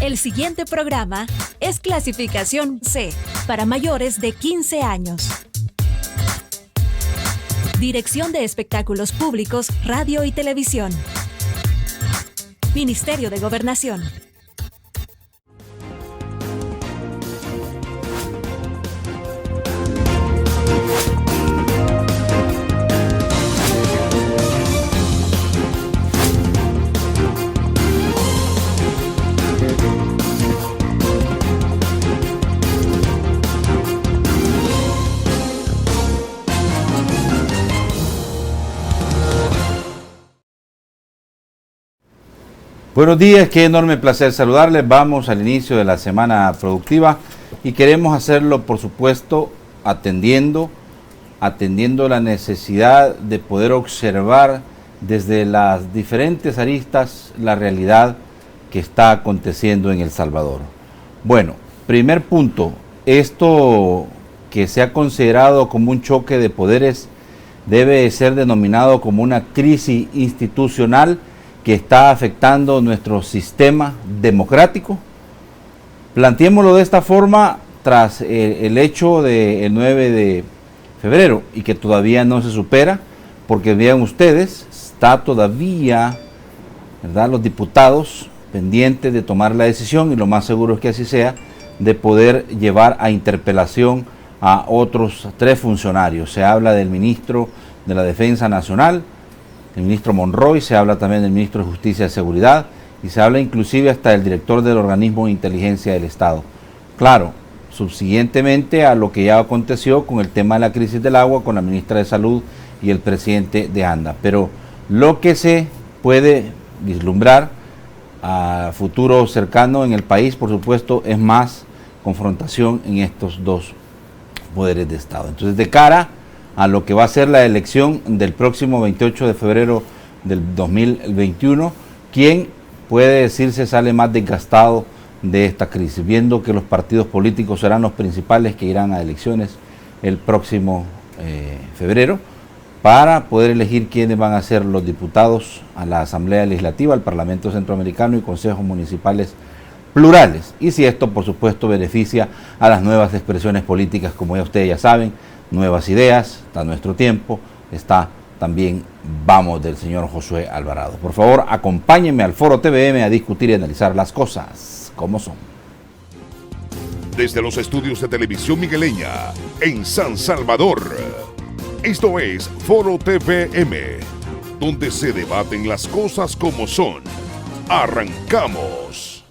El siguiente programa es clasificación C, para mayores de 15 años. Dirección de Espectáculos Públicos, Radio y Televisión. Ministerio de Gobernación. Buenos días, qué enorme placer saludarles. Vamos al inicio de la semana productiva y queremos hacerlo, por supuesto, atendiendo la necesidad de poder observar desde las diferentes aristas la realidad que está aconteciendo en El Salvador. Bueno, primer punto, esto que se ha considerado como un choque de poderes debe ser denominado como una crisis institucional que está afectando nuestro sistema democrático. Planteémoslo de esta forma tras el hecho del 9 de febrero y que todavía no se supera, porque vean ustedes, está todavía, ¿verdad?, los diputados pendientes de tomar la decisión, y lo más seguro es que así sea, de poder llevar a interpelación a otros 3 funcionarios. Se habla del ministro de la Defensa Nacional, el ministro Monroy, se habla también del ministro de Justicia y Seguridad, y se habla inclusive hasta del director del organismo de inteligencia del Estado. Claro, subsiguientemente a lo que ya aconteció con el tema de la crisis del agua, con la ministra de Salud y el presidente de ANDA. Pero lo que se puede vislumbrar a futuro cercano en el país, por supuesto, es más confrontación en estos 2 poderes de Estado. Entonces, de cara a lo que va a ser la elección del próximo 28 de febrero del 2021, ¿quién puede decirse sale más desgastado de esta crisis? Viendo que los partidos políticos serán los principales que irán a elecciones el próximo febrero para poder elegir quiénes van a ser los diputados a la Asamblea Legislativa, al Parlamento Centroamericano y consejos municipales plurales. Y si esto, por supuesto, beneficia a las nuevas expresiones políticas, como ya ustedes ya saben, nuevas ideas, está Nuestro Tiempo, está también Vamos del señor Josué Alvarado. Por favor, acompáñenme al Foro TVM a discutir y analizar las cosas como son. Desde los estudios de Televisión Migueleña, en San Salvador, esto es Foro TVM, donde se debaten las cosas como son. ¡Arrancamos!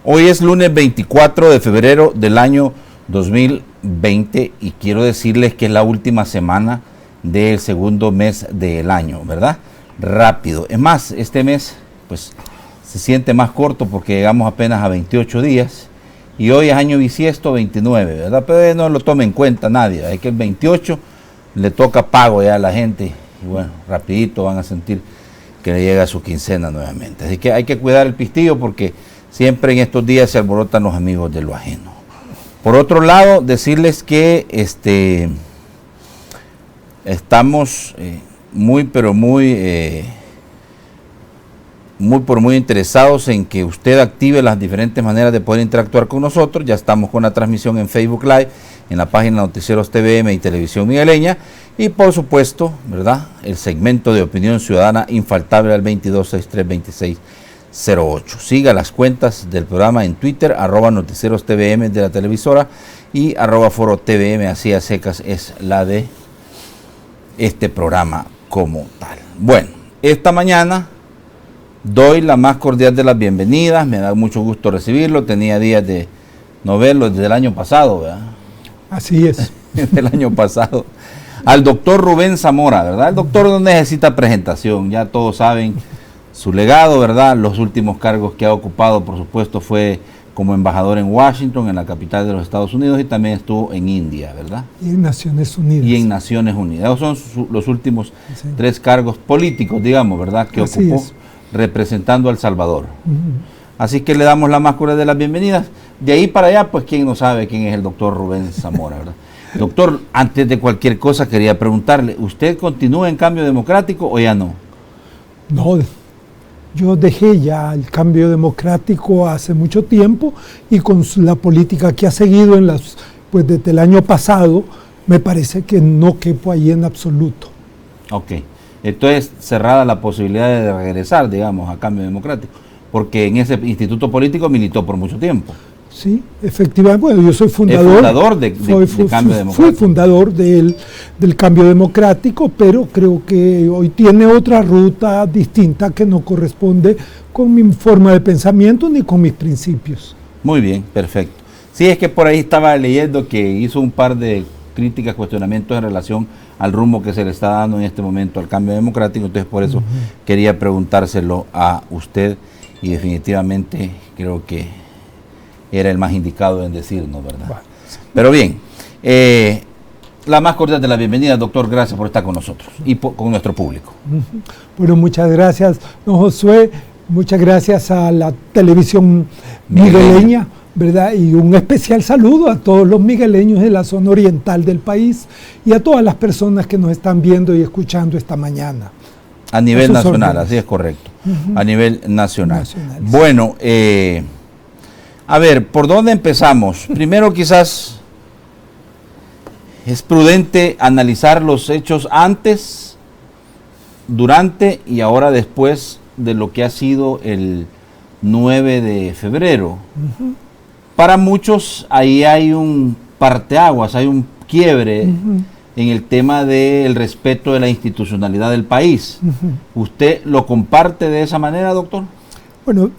Hoy es lunes 24 de febrero del año 2020 y quiero decirles que es la última semana del segundo mes del año, ¿verdad? Rápido. Es más, este mes pues se siente más corto porque llegamos apenas a 28 días y hoy es año bisiesto 29, ¿verdad? Pero no lo tome en cuenta nadie, es que el 28 le toca pago ya a la gente y bueno, rapidito van a sentir que le llega su quincena nuevamente. Así que hay que cuidar el pistillo porque siempre en estos días se alborotan los amigos de lo ajeno. Por otro lado, decirles que estamos muy interesados en que usted active las diferentes maneras de poder interactuar con nosotros. Ya estamos con la transmisión en Facebook Live, en la página Noticieros TVM y Televisión Migueleña. Y por supuesto, ¿verdad?, el segmento de opinión ciudadana infaltable al 22632608. Siga las cuentas del programa en Twitter, @noticierostvm de la televisora y @forotvm, así a secas es la de este programa como tal. Bueno, esta mañana doy la más cordial de las bienvenidas, me da mucho gusto recibirlo, tenía días de no verlo desde el año pasado, ¿verdad? Así es. Desde el año pasado. Al doctor Rubén Zamora, ¿verdad? El doctor no necesita presentación, ya todos saben su legado, ¿verdad? Los últimos cargos que ha ocupado, por supuesto, fue como embajador en Washington, en la capital de los Estados Unidos, y también estuvo en India, ¿verdad? Y en Naciones Unidas. Y en Naciones Unidas. Esos son los últimos 3 cargos políticos, digamos, ¿verdad?, que Así ocupó es, representando a El Salvador. Así que le damos la más cordial de las bienvenidas. De ahí para allá, pues, ¿quién no sabe quién es el doctor Rubén Zamora, verdad? Doctor, antes de cualquier cosa quería preguntarle, ¿usted continúa en Cambio Democrático o ya no? No, Yo dejé ya el Cambio Democrático hace mucho tiempo y con la política que ha seguido pues desde el año pasado, me parece que no quepo ahí en absoluto. Ok, entonces cerrada la posibilidad de regresar, digamos, a Cambio Democrático, porque en ese instituto político militó por mucho tiempo. Sí, efectivamente. Bueno, yo soy fundador, de Cambio Democrático. Fui fundador del Cambio Democrático, pero creo que hoy tiene otra ruta distinta que no corresponde con mi forma de pensamiento ni con mis principios. Muy bien, perfecto. Sí, es que por ahí estaba leyendo que hizo un par de críticas, cuestionamientos en relación al rumbo que se le está dando en este momento al Cambio Democrático, entonces por eso quería preguntárselo a usted y definitivamente creo que era el más indicado en decirnos, ¿verdad? Bueno, sí. Pero bien, la más cordial de la bienvenida, doctor, gracias por estar con nosotros y con nuestro público. Bueno, muchas gracias, don Josué, muchas gracias a la televisión migueleña, ¿verdad? Y un especial saludo a todos los migueleños de la zona oriental del país y a todas las personas que nos están viendo y escuchando esta mañana. A nivel nacional, así es correcto, a nivel nacional. Bueno, a ver, ¿por dónde empezamos? Primero quizás es prudente analizar los hechos antes, durante y ahora después de lo que ha sido el 9 de febrero. Para muchos ahí hay un parteaguas, hay un quiebre en el tema del respeto de la institucionalidad del país. ¿Usted lo comparte de esa manera, doctor? Bueno,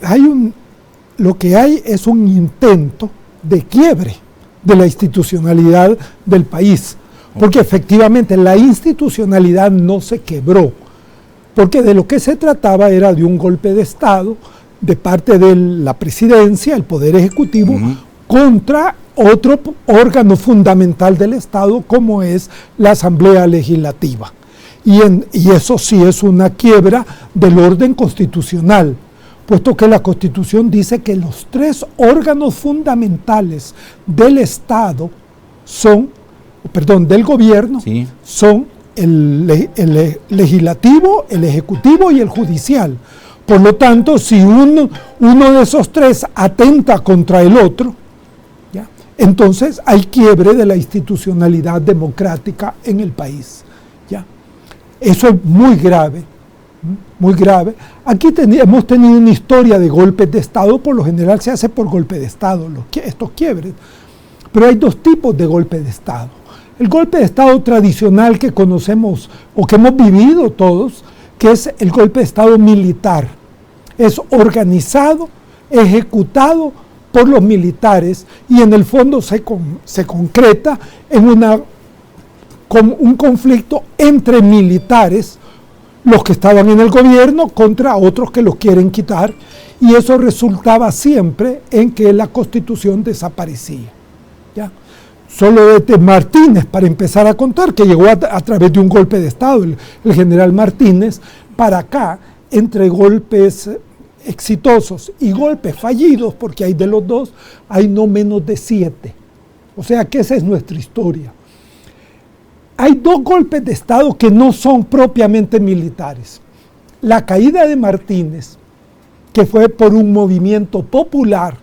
lo que hay es un intento de quiebre de la institucionalidad del país, porque efectivamente la institucionalidad no se quebró, porque de lo que se trataba era de un golpe de Estado de parte de la presidencia, el Poder Ejecutivo, contra otro órgano fundamental del Estado como es la Asamblea Legislativa. Y eso sí es una quiebra del orden constitucional, puesto que la Constitución dice que los tres órganos fundamentales del Estado del gobierno, son el legislativo, el ejecutivo y el judicial. Por lo tanto, si uno de esos tres atenta contra el otro, ¿ya? Entonces hay quiebre de la institucionalidad democrática en el país, ¿ya? Eso es muy grave, muy grave. Aquí hemos tenido una historia de golpes de Estado, por lo general se hace por golpe de Estado, estos quiebres, pero hay dos tipos de golpe de Estado. El golpe de Estado tradicional que conocemos o que hemos vivido todos, que es el golpe de Estado militar. Es organizado, ejecutado por los militares y en el fondo se concreta en un conflicto entre militares, los que estaban en el gobierno contra otros que los quieren quitar, y eso resultaba siempre en que la Constitución desaparecía, ¿ya? Solo desde Martínez, para empezar a contar, que llegó a través de un golpe de Estado, el general Martínez, para acá, entre golpes exitosos y golpes fallidos, porque hay de los dos, hay no menos de 7. O sea que esa es nuestra historia. Hay dos golpes de Estado que no son propiamente militares. La caída de Martínez, que fue por un movimiento popular,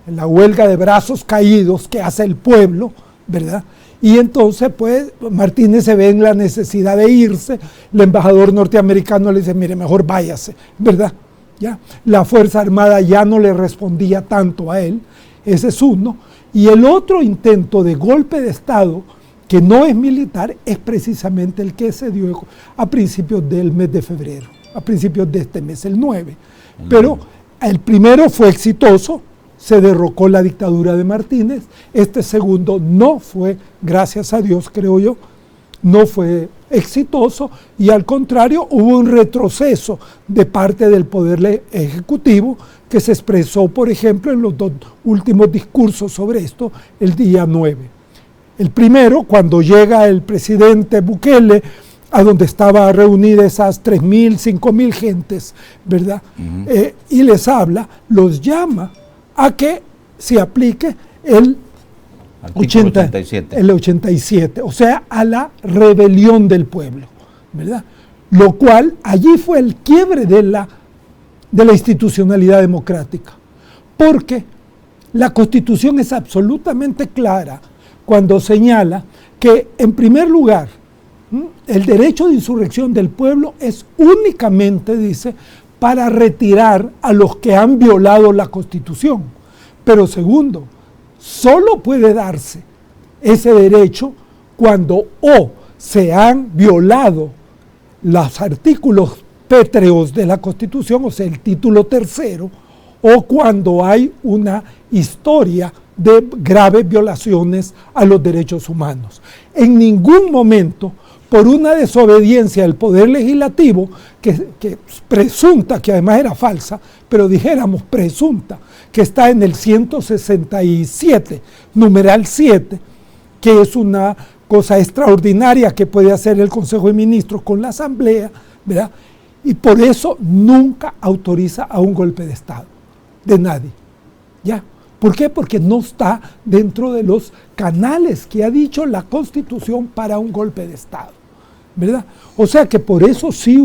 en la huelga de brazos caídos que hace el pueblo, ¿verdad? Y entonces, pues, Martínez se ve en la necesidad de irse, el embajador norteamericano le dice, mire, mejor váyase, ¿verdad? ¿Ya? La Fuerza Armada ya no le respondía tanto a él, ese es uno. Y el otro intento de golpe de Estado, que no es militar, es precisamente el que se dio a principios del mes de febrero, a principios de este mes, el 9. Pero el primero fue exitoso, se derrocó la dictadura de Martínez. Este segundo no fue, gracias a Dios, creo yo, no fue exitoso y al contrario hubo un retroceso de parte del Poder Ejecutivo que se expresó, por ejemplo, en los dos últimos discursos sobre esto el día 9. El primero, cuando llega el presidente Bukele, a donde estaba reunida esas 3.000, 5.000 gentes, ¿verdad? Y les habla, los llama a que se aplique el 87, o sea, a la rebelión del pueblo, ¿verdad? Lo cual allí fue el quiebre de la de la institucionalidad democrática, porque la Constitución es absolutamente clara cuando señala que, en primer lugar, el derecho de insurrección del pueblo es únicamente, dice, para retirar a los que han violado la Constitución. Pero segundo, solo puede darse ese derecho cuando o se han violado los artículos pétreos de la Constitución, o sea, el título tercero, o cuando hay una historia de graves violaciones a los derechos humanos. En ningún momento, por una desobediencia del Poder Legislativo, que presunta, que además era falsa, pero dijéramos presunta, que está en el 167, numeral 7, que es una cosa extraordinaria que puede hacer el Consejo de Ministros con la Asamblea, ¿verdad? Y por eso nunca autoriza a un golpe de Estado, de nadie, ¿ya? ¿Por qué? Porque no está dentro de los canales que ha dicho la Constitución para un golpe de Estado, ¿verdad? O sea que por eso sí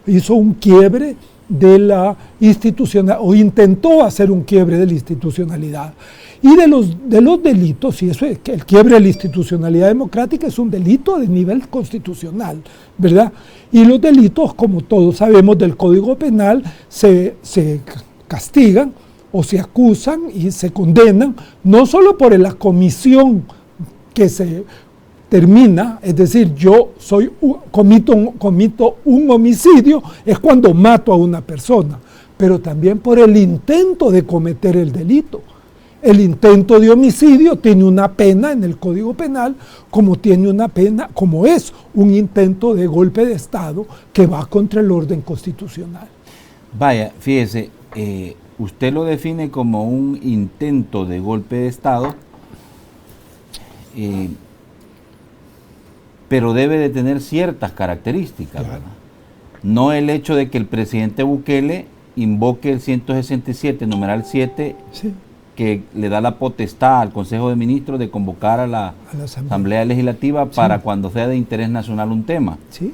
hizo un quiebre de la institucionalidad, o intentó hacer un quiebre de la institucionalidad. Y de los delitos, y eso es que el quiebre de la institucionalidad democrática es un delito de nivel constitucional, ¿verdad? Y los delitos, como todos sabemos del Código Penal, se castigan o se acusan y se condenan, no solo por la comisión que se termina, es decir, yo comito un homicidio, es cuando mato a una persona, pero también por el intento de cometer el delito. El intento de homicidio tiene una pena en el Código Penal, como tiene una pena, como es un intento de golpe de Estado que va contra el orden constitucional. Vaya, fíjese, usted lo define como un intento de golpe de Estado, pero debe de tener ciertas características, claro, ¿verdad? No el hecho de que el presidente Bukele invoque el 167, numeral 7, sí, que le da la potestad al Consejo de Ministros de convocar a la Asamblea Legislativa para, sí, cuando sea de interés nacional un tema. Sí.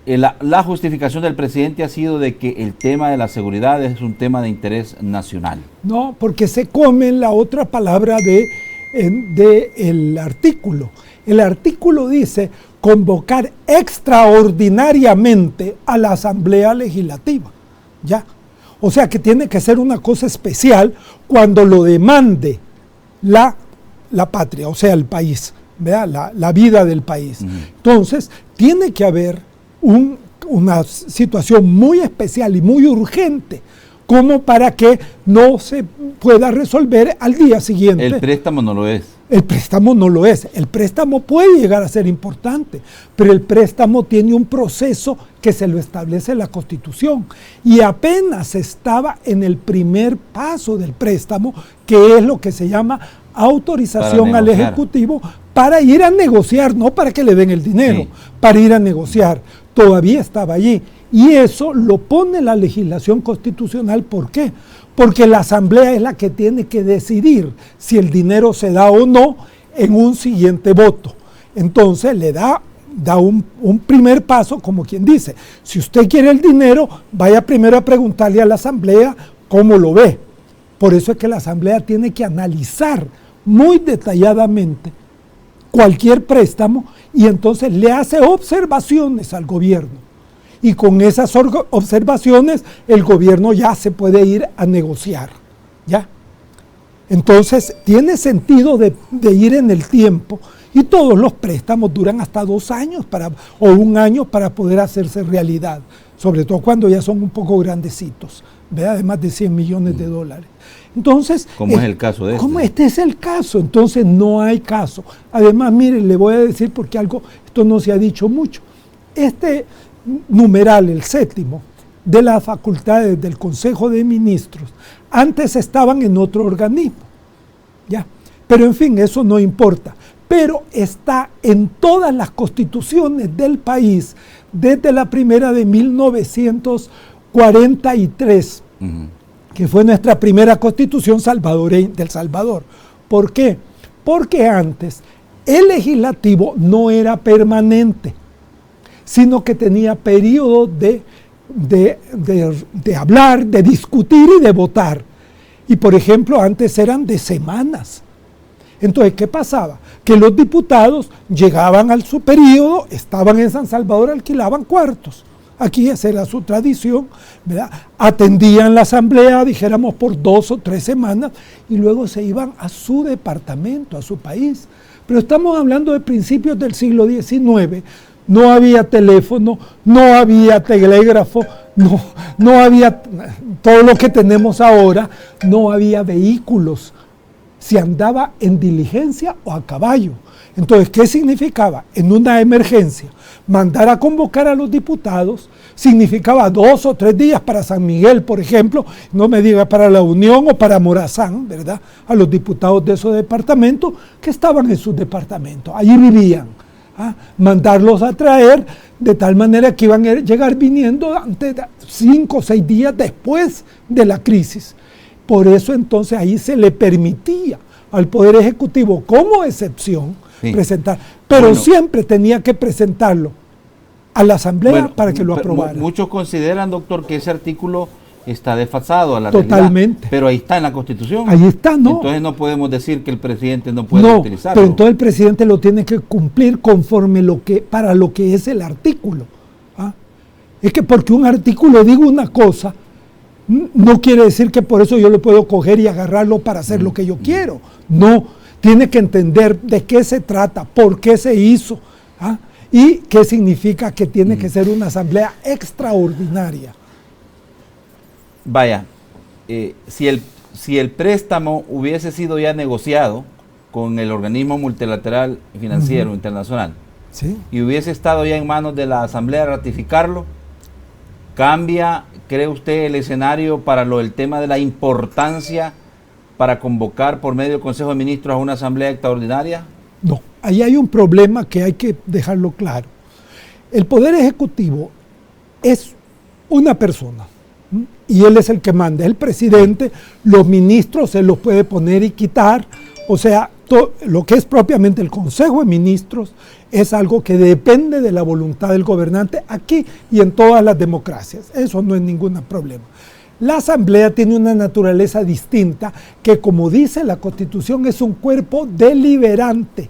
La justificación del presidente ha sido de que el tema de la seguridad es un tema de interés nacional. No, porque se come la otra palabra del artículo. El artículo dice convocar extraordinariamente a la Asamblea Legislativa. ¿Ya? O sea que tiene que ser una cosa especial cuando lo demande la patria, o sea, el país, ¿verdad? La vida del país. Entonces, tiene que haber una situación muy especial y muy urgente como para que no se pueda resolver al día siguiente. El préstamo no lo es. El préstamo no lo es. El préstamo puede llegar a ser importante, pero el préstamo tiene un proceso que se lo establece la Constitución. Y apenas estaba en el primer paso del préstamo, que es lo que se llama autorización al Ejecutivo para ir a negociar, no para que le den el dinero, sí, para ir a negociar. Todavía estaba allí. Y eso lo pone la legislación constitucional. ¿Por qué? Porque la Asamblea es la que tiene que decidir si el dinero se da o no en un siguiente voto. Entonces le da un primer paso, como quien dice, si usted quiere el dinero, vaya primero a preguntarle a la Asamblea cómo lo ve. Por eso es que la Asamblea tiene que analizar muy detalladamente cualquier préstamo y entonces le hace observaciones al gobierno. Y con esas observaciones el gobierno ya se puede ir a negociar, ¿ya? Entonces tiene sentido de ir en el tiempo, y todos los préstamos duran hasta 2 años o 1 año para poder hacerse realidad, sobre todo cuando ya son un poco grandecitos, ¿verdad? De más de 100 millones de dólares. Entonces, ¿cómo es el caso de este? ¿Cómo este es el caso? Entonces no hay caso. Además, miren, le voy a decir porque esto no se ha dicho mucho. Este numeral, el 7º, de las facultades del Consejo de Ministros, antes estaban en otro organismo, ¿ya? Pero en fin, eso no importa. Pero está en todas las constituciones del país, desde la primera de 1943, que fue nuestra primera constitución del Salvador. ¿Por qué? Porque antes el legislativo no era permanente, sino que tenía periodos de hablar, de discutir y de votar. Y por ejemplo, antes eran de semanas. Entonces, ¿qué pasaba? Que los diputados llegaban al su periodo, estaban en San Salvador, alquilaban cuartos. Aquí esa era su tradición, ¿verdad? Atendían la asamblea, dijéramos, por 2 o 3 semanas, y luego se iban a su departamento, a su país. Pero estamos hablando de principios del siglo XIX. No había teléfono, no había telégrafo, no había todo lo que tenemos ahora, no había vehículos. Se andaba en diligencia o a caballo. Entonces, ¿qué significaba? En una emergencia, mandar a convocar a los diputados significaba 2 o 3 días para San Miguel, por ejemplo, no me diga para La Unión o para Morazán, ¿verdad? A los diputados de esos departamentos que estaban en sus departamentos, allí vivían. Mandarlos a traer de tal manera que iban a llegar viniendo antes de 5 o 6 días después de la crisis. Por eso entonces ahí se le permitía al Poder Ejecutivo como excepción presentar, pero siempre tenía que presentarlo a la Asamblea para que lo aprobara. Muchos consideran, doctor, que ese artículo está desfasado a la Totalmente. realidad, pero ahí está en la Constitución. Ahí está, ¿no? Entonces no podemos decir que el presidente no puede utilizarlo. Pero entonces el presidente lo tiene que cumplir conforme para lo que es el artículo. Es que porque un artículo diga una cosa, no quiere decir que por eso yo lo puedo coger y agarrarlo para hacer lo que yo quiero. No, tiene que entender de qué se trata, por qué se hizo, y qué significa que tiene que ser una asamblea extraordinaria. Vaya, si el préstamo hubiese sido ya negociado con el organismo multilateral financiero internacional, ¿sí?, y hubiese estado ya en manos de la Asamblea ratificarlo, ¿cambia, cree usted, el escenario para el tema de la importancia para convocar por medio del Consejo de Ministros a una Asamblea extraordinaria? No, ahí hay un problema que hay que dejarlo claro. El Poder Ejecutivo es una persona, y él es el que manda, el presidente. Los ministros se los puede poner y quitar, o sea, lo que es propiamente el Consejo de Ministros es algo que depende de la voluntad del gobernante aquí y en todas las democracias. Eso no es ningún problema. La Asamblea tiene una naturaleza distinta que, como dice la Constitución, es un cuerpo deliberante.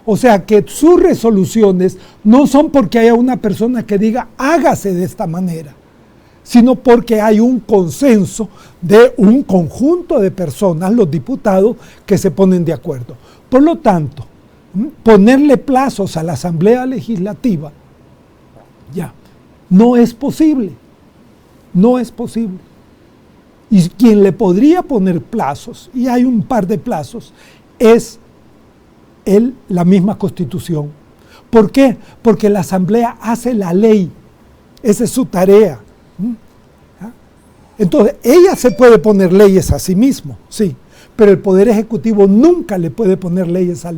O sea que sus resoluciones no son porque haya una persona que diga hágase de esta manera, sino porque hay un consenso de un conjunto de personas, los diputados, que se ponen de acuerdo. Por lo tanto, ponerle plazos a la Asamblea Legislativa ya no es posible. No es posible. Y quien le podría poner plazos, y hay un par de plazos, es la misma Constitución. ¿Por qué? Porque la Asamblea hace la ley. Esa es su tarea. Entonces, ella se puede poner leyes a sí mismo, sí, pero el Poder Ejecutivo nunca le puede poner leyes a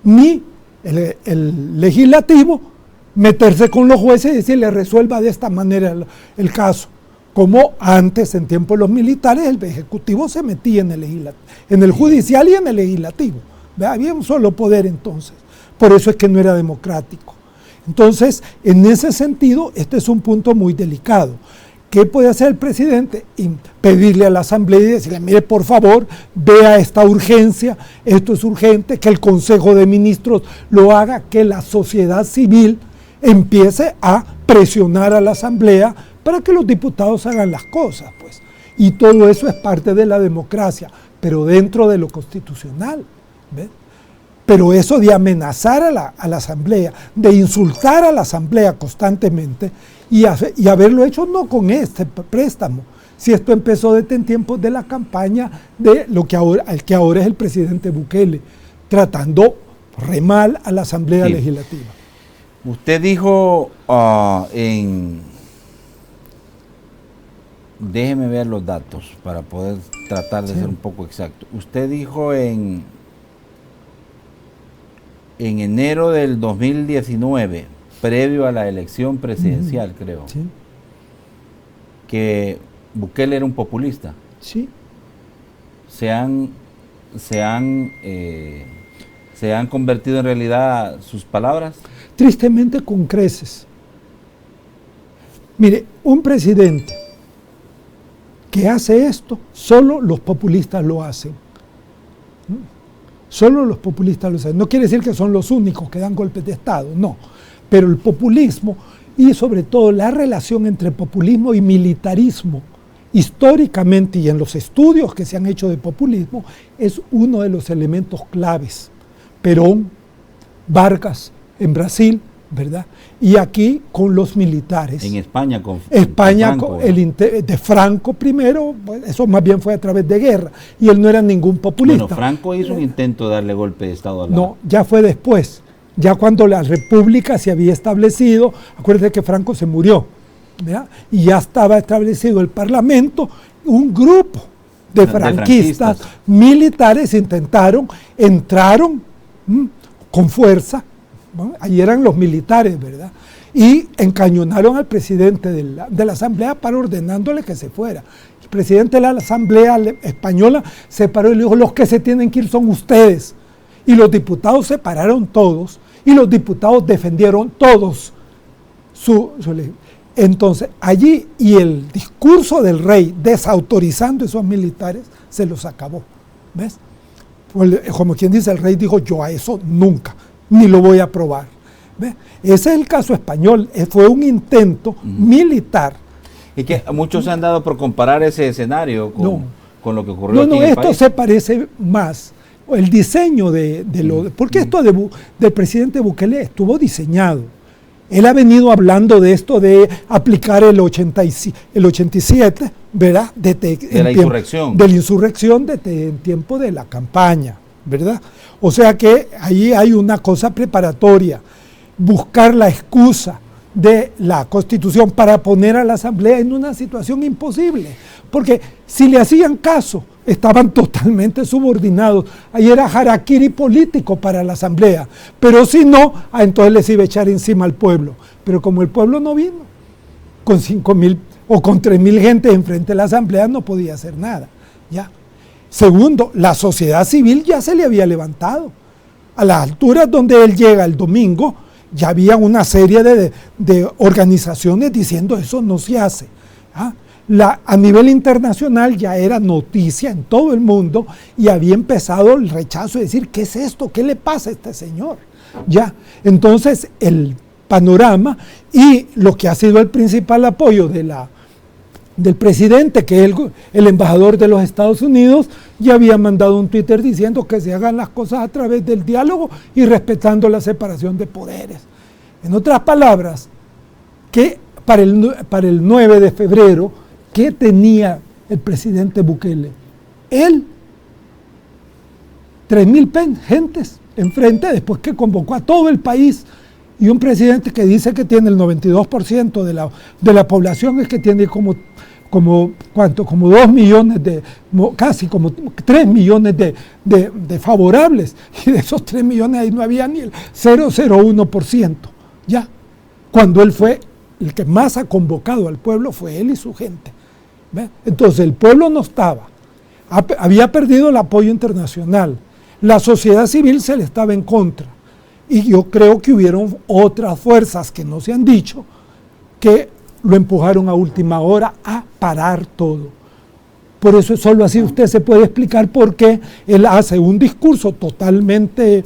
ni el Legislativo meterse con los jueces y decirle resuelva de esta manera el caso. Como antes, en tiempos de los militares, el Ejecutivo se metía en el Judicial y en el Legislativo. Había un solo poder entonces. Por eso es que no era democrático. Entonces, en ese sentido, este es un punto muy delicado. ¿Qué puede hacer el presidente? Y pedirle a la Asamblea y decirle, mire, por favor, vea esta urgencia, esto es urgente, que el Consejo de Ministros lo haga, que la sociedad civil empiece a presionar a la Asamblea para que los diputados hagan las cosas, pues. Y todo eso es parte de la democracia, pero dentro de lo constitucional, ¿ves? Pero eso de amenazar a la Asamblea, de insultar a la Asamblea constantemente y haberlo hecho no con este préstamo, si esto empezó desde en tiempos de la campaña de el que ahora es el presidente Bukele, tratando re mal a la Asamblea Legislativa. Usted dijo déjeme ver los datos para poder tratar de ser un poco exacto. Usted dijo en enero del 2019, previo a la elección presidencial, creo, que Bukele era un populista. Sí. ¿Se han convertido en realidad sus palabras? tristemente con creces. Mire, un presidente que hace esto, solo los populistas lo hacen. Solo los populistas lo hacen. No quiere decir que son los únicos que dan golpes de Estado, no. Pero el populismo y sobre todo la relación entre populismo y militarismo, históricamente y en los estudios que se han hecho de populismo, es uno de los elementos claves. Perón, Vargas en Brasil, ¿verdad? Y aquí con los militares. En España con Franco, de Franco primero, pues eso más bien fue a través de guerra, y él no era ningún populista. Bueno, Franco hizo un intento de darle golpe de Estado a la... No, ya fue después, ya cuando la república se había establecido. Acuérdense que Franco se murió, ¿verdad? Y ya estaba establecido el parlamento. Un grupo de franquistas militares entraron con fuerza. Bueno, ahí eran los militares, ¿verdad? Y encañonaron al presidente de la Asamblea para ordenándole que se fuera. El presidente de la Asamblea Española se paró y le dijo: los que se tienen que ir son ustedes. Y los diputados se pararon todos, y los diputados defendieron todos su ley. Entonces, allí, y el discurso del rey desautorizando a esos militares, se los acabó. ¿Ves? Como quien dice, el rey dijo: yo a eso nunca, ni lo voy a aprobar. ¿Ve? Ese es el caso español. Fue un intento militar. Y que muchos se han dado por comparar ese escenario con lo que ocurrió aquí en el esto país. se parece más. El diseño porque esto del presidente Bukele estuvo diseñado. Él ha venido hablando de esto de aplicar el 87, ¿verdad? De la insurrección. De la insurrección en tiempo de la campaña, ¿verdad? O sea que ahí hay una cosa preparatoria. Buscar la excusa de la Constitución para poner a la Asamblea en una situación imposible. Porque si le hacían caso, estaban totalmente subordinados. Ahí era harakiri político para la Asamblea. Pero si no, entonces les iba a echar encima al pueblo. Pero como el pueblo no vino, con 5.000 o con 3.000 gente enfrente de la Asamblea no podía hacer nada. ¿Ya? Segundo, la sociedad civil ya se le había levantado. A las alturas donde él llega el domingo, ya había una serie de organizaciones diciendo: eso no se hace. ¿Ah? A nivel internacional ya era noticia en todo el mundo y había empezado el rechazo de decir: ¿qué es esto? ¿Qué le pasa a este señor? Ya, entonces el panorama y lo que ha sido el principal apoyo del presidente, que es el embajador de los Estados Unidos, ya había mandado un Twitter diciendo que se hagan las cosas a través del diálogo y respetando la separación de poderes. En otras palabras, que para el 9 de febrero, ¿qué tenía el presidente Bukele? Él, 3.000 gentes enfrente, después que convocó a todo el país, y un presidente que dice que tiene el 92% de la población, es que tiene como 2 millones casi como 3 millones de favorables, y de esos 3 millones ahí no había ni el 0,01%, ya, cuando él fue el que más ha convocado al pueblo, fue él y su gente. ¿Ve? Entonces el pueblo no estaba, había perdido el apoyo internacional, la sociedad civil se le estaba en contra, y yo creo que hubieron otras fuerzas que no se han dicho, que lo empujaron a última hora a parar todo. Por eso solo así usted se puede explicar por qué él hace un discurso totalmente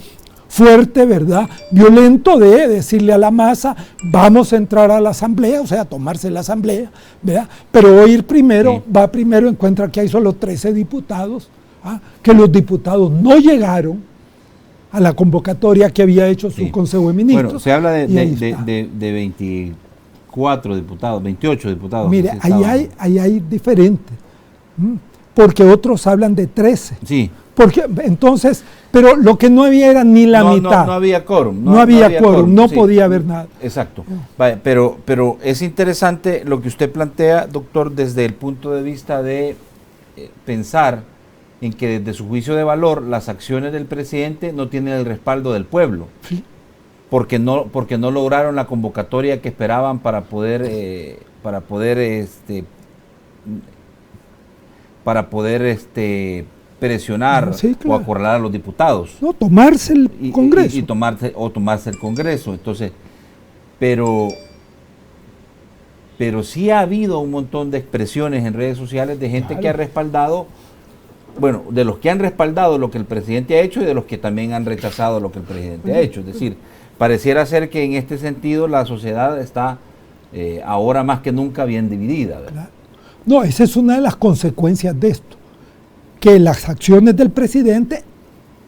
fuerte, ¿verdad? Violento, de decirle a la masa: vamos a entrar a la Asamblea, o sea, a tomarse la Asamblea, ¿verdad? Pero hoy va primero, encuentra que hay solo 13 diputados, que los diputados no llegaron a la convocatoria que había hecho su Consejo de Ministros. Bueno, se habla de 24 diputados, 28 diputados. Mire, ahí hay diferentes, porque otros hablan de 13. Sí. Porque entonces, pero lo que no había era ni la mitad. No había quórum. No había quórum, no podía haber nada. Exacto. Vale, pero es interesante lo que usted plantea, doctor, desde el punto de vista de pensar en que desde su juicio de valor las acciones del presidente no tienen el respaldo del pueblo. Sí. Porque no lograron la convocatoria que esperaban para poder presionar Sí, claro. o acorralar a los diputados. No, tomarse el Congreso. Y tomarse el Congreso. Entonces, pero sí ha habido un montón de expresiones en redes sociales de gente que ha respaldado, bueno, de los que han respaldado lo que el presidente ha hecho y de los que también han rechazado lo que el presidente ha hecho. Es decir, pareciera ser que en este sentido la sociedad está ahora más que nunca bien dividida, ¿verdad? Claro. No, esa es una de las consecuencias de esto, que las acciones del presidente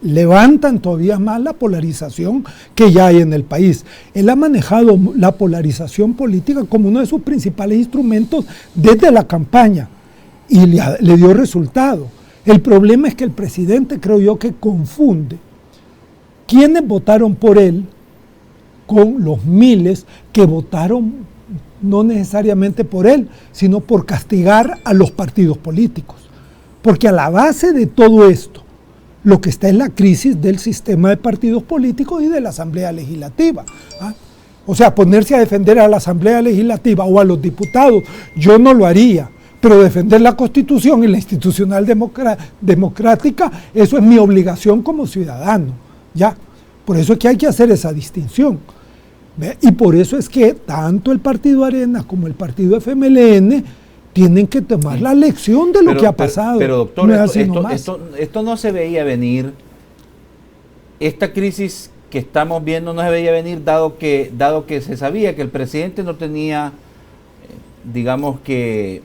levantan todavía más la polarización que ya hay en el país. Él ha manejado la polarización política como uno de sus principales instrumentos desde la campaña y le dio resultado. El problema es que el presidente, creo yo, que confunde quienes votaron por él con los miles que votaron no necesariamente por él, sino por castigar a los partidos políticos. Porque a la base de todo esto, lo que está es la crisis del sistema de partidos políticos y de la Asamblea Legislativa. ¿Ah? O sea, ponerse a defender a la Asamblea Legislativa o a los diputados, yo no lo haría, pero defender la Constitución y la institucional democrática, eso es mi obligación como ciudadano. ¿Ya? Por eso es que hay que hacer esa distinción. ¿Ve? Y por eso es que tanto el Partido Arena como el Partido FMLN tienen que tomar la lección de lo que ha pasado. Pero doctor, no esto no se veía venir. Esta crisis que estamos viendo no se veía venir dado que se sabía que el presidente no tenía, digamos que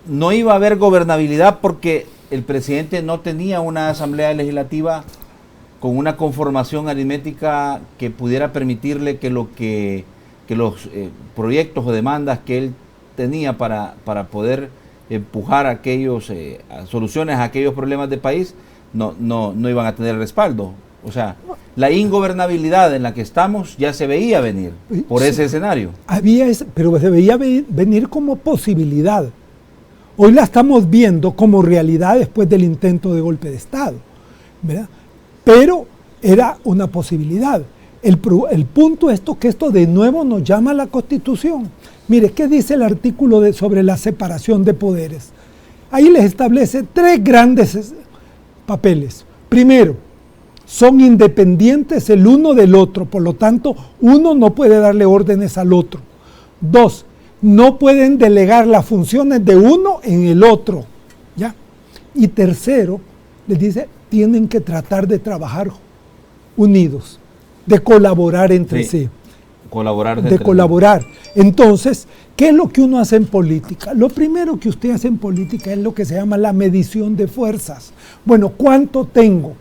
no iba a haber gobernabilidad porque el presidente no tenía una asamblea legislativa con una conformación aritmética que pudiera permitirle que los proyectos o demandas que él tenía para poder empujar aquellos soluciones a aquellos problemas del país no iban a tener respaldo. O sea, la ingobernabilidad en la que estamos ya se veía venir por ese escenario. Pero se veía venir como posibilidad. Hoy la estamos viendo como realidad después del intento de golpe de Estado, ¿verdad? Pero era una posibilidad. El punto es que esto de nuevo nos llama a la Constitución. Mire, ¿qué dice el artículo sobre la separación de poderes? Ahí les establece 3 grandes papeles. Primero, son independientes el uno del otro, por lo tanto, uno no puede darle órdenes al otro. 2, no pueden delegar las funciones de uno en el otro. ¿Ya? Y tercero, les dice, tienen que tratar de trabajar unidos, de colaborar entre sí. Colaborar. Entonces, ¿qué es lo que uno hace en política? Lo primero que usted hace en política es lo que se llama la medición de fuerzas. Bueno, ¿cuánto tengo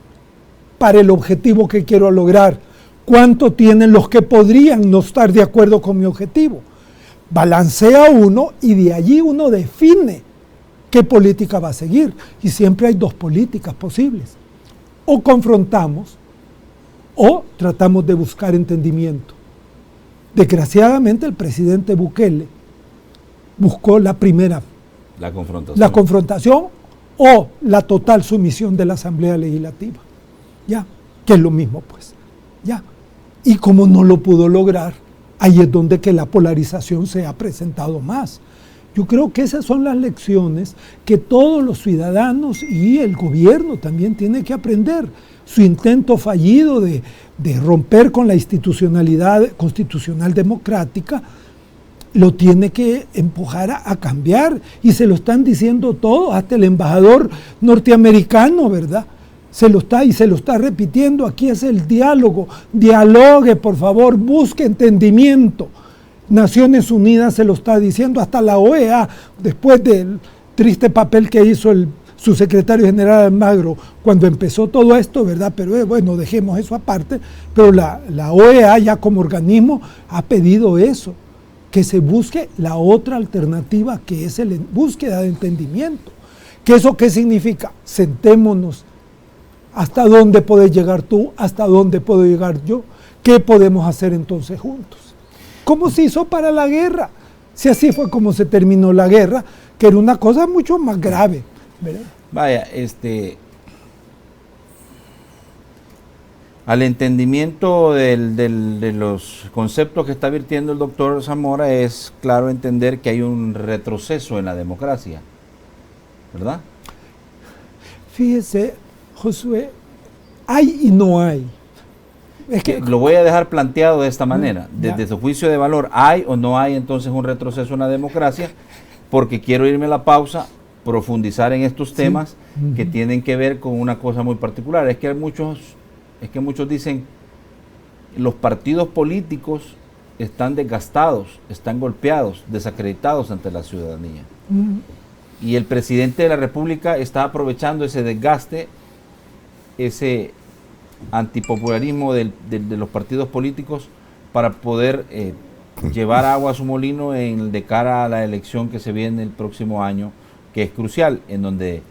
para el objetivo que quiero lograr? ¿Cuánto tienen los que podrían no estar de acuerdo con mi objetivo? Balancea uno y de allí uno define qué política va a seguir. Y siempre hay 2 políticas posibles. O confrontamos o tratamos de buscar entendimiento. Desgraciadamente el presidente Bukele buscó la primera, la confrontación o la total sumisión de la Asamblea Legislativa, ya, que es lo mismo pues, ya. Y como no lo pudo lograr, ahí es donde que la polarización se ha presentado más. Yo creo que esas son las lecciones que todos los ciudadanos y el gobierno también tienen que aprender. Su intento fallido de romper con la institucionalidad constitucional democrática lo tiene que empujar a cambiar, y se lo están diciendo todos, hasta el embajador norteamericano, ¿verdad? Se lo está repitiendo. Aquí es el diálogo, dialogue, por favor, busque entendimiento. Naciones Unidas se lo está diciendo, hasta la OEA, después del triste papel que hizo su secretario general Almagro cuando empezó todo esto, ¿verdad? Pero bueno, dejemos eso aparte, pero la OEA ya como organismo ha pedido eso, que se busque la otra alternativa, que es la búsqueda de entendimiento. ¿Que eso qué significa? Sentémonos. ¿Hasta dónde puedes llegar tú? ¿Hasta dónde puedo llegar yo? ¿Qué podemos hacer entonces juntos? ¿Cómo se hizo para la guerra? Si así fue como se terminó la guerra, que era una cosa mucho más grave, ¿verdad? Vaya, al entendimiento de los conceptos que está vertiendo el doctor Zamora, es claro entender que hay un retroceso en la democracia, ¿verdad? Fíjese, Josué, hay y no hay. Es que lo voy a dejar planteado de esta manera. Desde su juicio de valor, ¿hay o no hay entonces un retroceso en la democracia? Porque quiero irme a la pausa, profundizar en estos temas que tienen que ver con una cosa muy particular. Es que muchos dicen, los partidos políticos están desgastados, están golpeados, desacreditados ante la ciudadanía. Y el presidente de la República está aprovechando ese desgaste, ese antipopularismo de los partidos políticos para poder llevar agua a su molino de cara a la elección que se viene el próximo año, que es crucial, en donde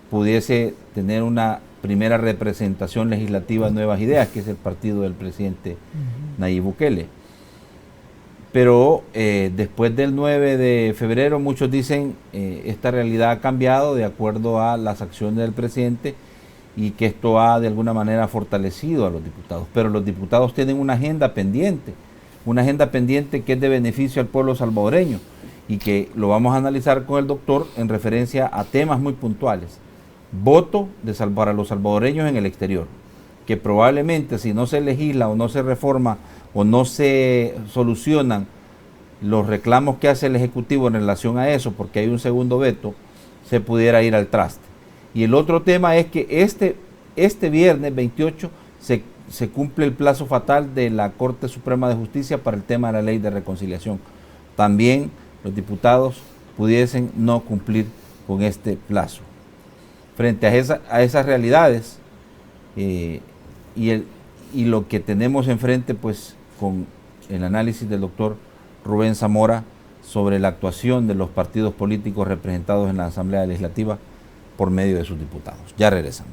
pudiese tener una primera representación legislativa de Nuevas Ideas, que es el partido del presidente Nayib Bukele. Pero después del 9 de febrero muchos dicen esta realidad ha cambiado de acuerdo a las acciones del presidente y que esto ha de alguna manera fortalecido a los diputados. Pero los diputados tienen una agenda pendiente que es de beneficio al pueblo salvadoreño y que lo vamos a analizar con el doctor en referencia a temas muy puntuales. Voto para los salvadoreños en el exterior, que probablemente si no se legisla o no se reforma o no se solucionan los reclamos que hace el Ejecutivo en relación a eso, porque hay un segundo veto, se pudiera ir al traste. Y el otro tema es que este viernes 28 se cumple el plazo fatal de la Corte Suprema de Justicia para el tema de la ley de reconciliación. También los diputados pudiesen no cumplir con este plazo. Frente a esas realidades y lo que tenemos enfrente, pues con el análisis del doctor Rubén Zamora sobre la actuación de los partidos políticos representados en la Asamblea Legislativa por medio de sus diputados. Ya regresamos.